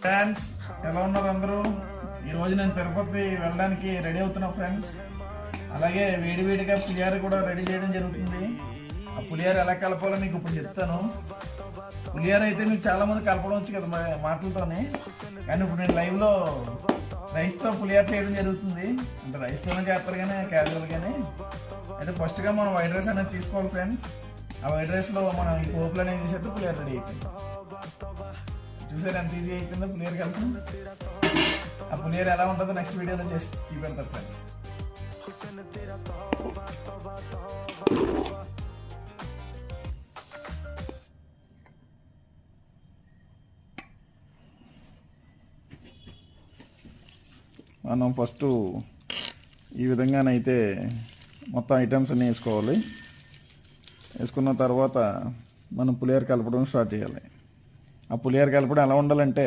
Friends, ఎలా ఉన్నారు అందరూ? ఈరోజు నేను తిరుపతి వెళ్ళడానికి రెడీ అవుతున్నా ఫ్రెండ్స్. అలాగే వేడివేడిగా పులిహార కూడా రెడీ చేయడం జరుగుతుంది. ఆ పులిహార ఎలా కలపాలో మీకు ఇప్పుడు చెప్తాను. పులిహార అయితే మీకు చాలా మంది కలపడం వచ్చు కదా మాటలతోనే, కానీ ఇప్పుడు నేను లైవ్లో రైస్తో పులిహార చేయడం జరుగుతుంది. అంటే రైస్తోనే చేస్తారు కానీ క్యాజువల్గానే. అయితే ఫస్ట్గా మనం వైట్ రైస్ అనేది తీసుకోవాలి ఫ్రెండ్స్. ఆ వైట్ రైస్లో మనం ఈ పోపులు అనేది తీసేస్తే పులిహార రెడీ అయిపోయింది. చూసారు ఎంత ఈజీ అయిపోయిందో పులిహోర కలిసి. ఆ పులిహోర ఎలా ఉంటుందో నెక్స్ట్ వీడియోలో చేసి చూపెడతారు ఫ్రెండ్స్. మనం ఫస్ట్ ఈ విధంగానైతే మొత్తం ఐటమ్స్ అన్నీ వేసుకోవాలి. వేసుకున్న తర్వాత మనం పులిహోర కలపడం స్టార్ట్ చేయాలి. ఆ పులిహోర కలపడం ఎలా ఉండాలంటే